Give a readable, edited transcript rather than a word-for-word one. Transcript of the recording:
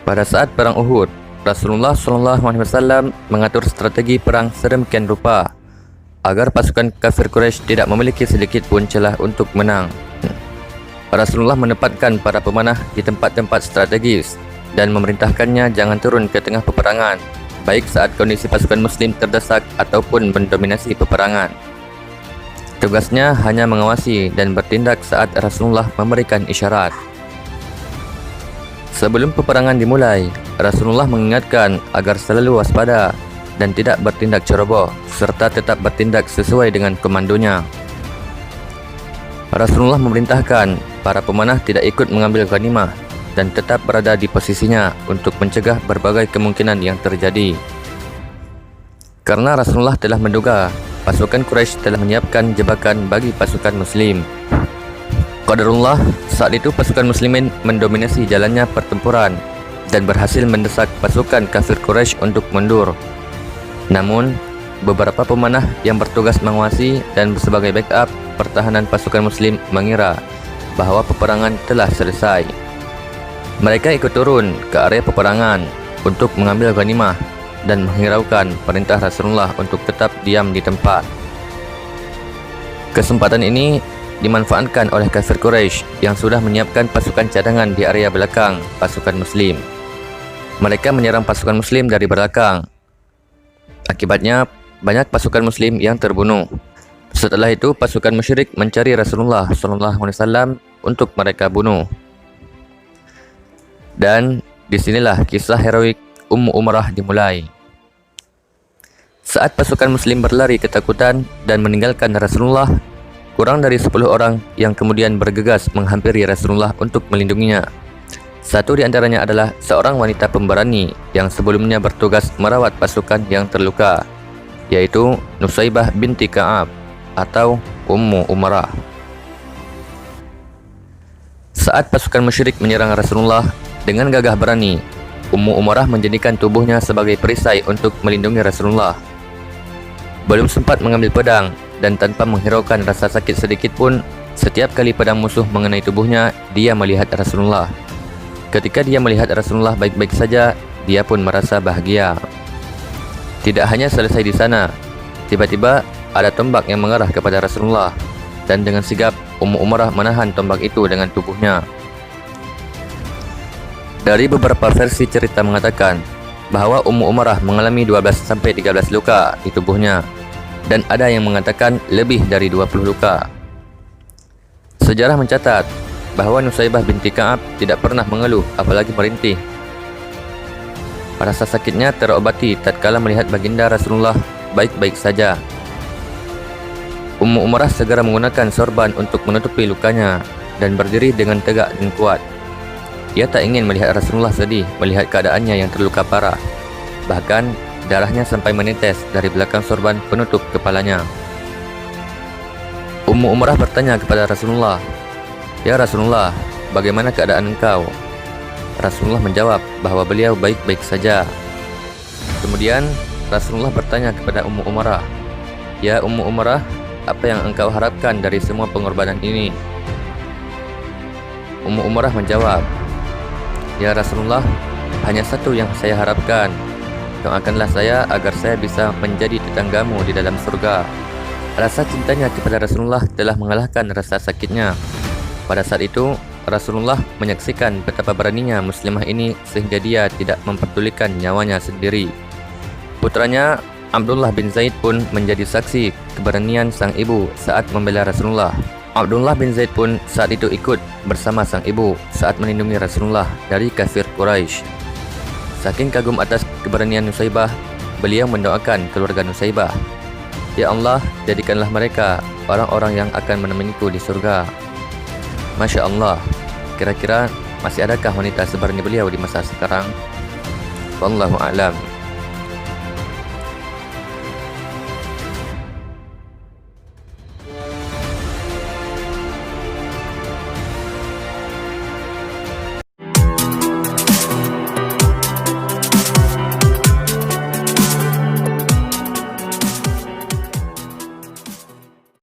Pada saat perang Uhud, Rasulullah SAW mengatur strategi perang sedemikian rupa agar pasukan kafir Quraisy tidak memiliki sedikit pun celah untuk menang. Rasulullah menempatkan para pemanah di tempat-tempat strategis dan memerintahkannya jangan turun ke tengah peperangan, baik saat kondisi pasukan muslim terdesak ataupun mendominasi peperangan. Tugasnya hanya mengawasi dan bertindak saat Rasulullah memberikan isyarat. Sebelum peperangan dimulai, Rasulullah mengingatkan agar selalu waspada dan tidak bertindak ceroboh, serta tetap bertindak sesuai dengan komandonya. Rasulullah memerintahkan para pemanah tidak ikut mengambil ghanimah dan tetap berada di posisinya untuk mencegah berbagai kemungkinan yang terjadi. Karena Rasulullah telah menduga pasukan Quraisy telah menyiapkan jebakan bagi pasukan muslim. Qadarullah, saat itu pasukan muslimin mendominasi jalannya pertempuran dan berhasil mendesak pasukan kafir Quraisy untuk mundur. Namun, beberapa pemanah yang bertugas mengawasi dan sebagai backup pertahanan pasukan muslim mengira bahwa peperangan telah selesai. Mereka ikut turun ke area peperangan untuk mengambil ghanimah dan menghiraukan perintah Rasulullah untuk tetap diam di tempat. Kesempatan ini dimanfaatkan oleh kafir Quraisy yang sudah menyiapkan pasukan cadangan di area belakang pasukan muslim. Mereka menyerang pasukan muslim dari belakang. Akibatnya, banyak pasukan muslim yang terbunuh. Setelah itu, pasukan musyrik mencari Rasulullah SAW untuk mereka bunuh. Dan disinilah kisah heroik Ummu Umarah dimulai. Saat pasukan muslim berlari ketakutan dan meninggalkan Rasulullah, kurang dari 10 orang yang kemudian bergegas menghampiri Rasulullah untuk melindunginya. Satu di antaranya adalah seorang wanita pemberani yang sebelumnya bertugas merawat pasukan yang terluka, yaitu Nusaybah binti Ka'ab atau Ummu Umarah. Saat pasukan musyrik menyerang Rasulullah dengan gagah berani, Ummu Umarah menjadikan tubuhnya sebagai perisai untuk melindungi Rasulullah. Belum sempat mengambil pedang dan tanpa menghiraukan rasa sakit sedikit pun, setiap kali pedang musuh mengenai tubuhnya, dia melihat Rasulullah. Ketika dia melihat Rasulullah baik-baik saja, dia pun merasa bahagia. Tidak hanya selesai di sana, tiba-tiba ada tombak yang mengarah kepada Rasulullah, dan dengan sigap Ummu Umarah menahan tombak itu dengan tubuhnya. Dari beberapa versi cerita mengatakan bahwa Ummu Umarah mengalami 12-13 luka di tubuhnya, dan ada yang mengatakan lebih dari 20 luka. Sejarah mencatat bahwa Nusaybah binti Ka'ab tidak pernah mengeluh apalagi merintih. Rasa sakitnya terobati tatkala melihat baginda Rasulullah baik-baik saja. Ummu Umarah segera menggunakan sorban untuk menutupi lukanya dan berdiri dengan tegak dan kuat. Ia tak ingin melihat Rasulullah sedih melihat keadaannya yang terluka parah. Bahkan darahnya sampai menetes dari belakang sorban penutup kepalanya. Ummu Umarah bertanya kepada Rasulullah, "Ya Rasulullah, bagaimana keadaan engkau?" Rasulullah menjawab bahwa beliau baik-baik saja. Kemudian Rasulullah bertanya kepada Ummu Umarah, "Ya Ummu Umarah, apa yang engkau harapkan dari semua pengorbanan ini?" Ummu Umarah menjawab, "Ya Rasulullah, hanya satu yang saya harapkan. Doakanlah saya agar saya bisa menjadi tetanggamu di dalam surga." Rasa cintanya kepada Rasulullah telah mengalahkan rasa sakitnya. Pada saat itu, Rasulullah menyaksikan betapa beraninya muslimah ini sehingga dia tidak memperdulikan nyawanya sendiri. Putranya Abdullah bin Zaid pun menjadi saksi keberanian sang ibu saat membela Rasulullah. Abdullah bin Zaid pun saat itu ikut bersama sang ibu saat melindungi Rasulullah dari kafir Quraisy. Saking kagum atas keberanian Nusaybah, beliau mendoakan keluarga Nusaybah, "Ya Allah, jadikanlah mereka orang-orang yang akan menemaniku di surga." Masya Allah, kira-kira masih adakah wanita seberani beliau di masa sekarang? Wallahu a'lam.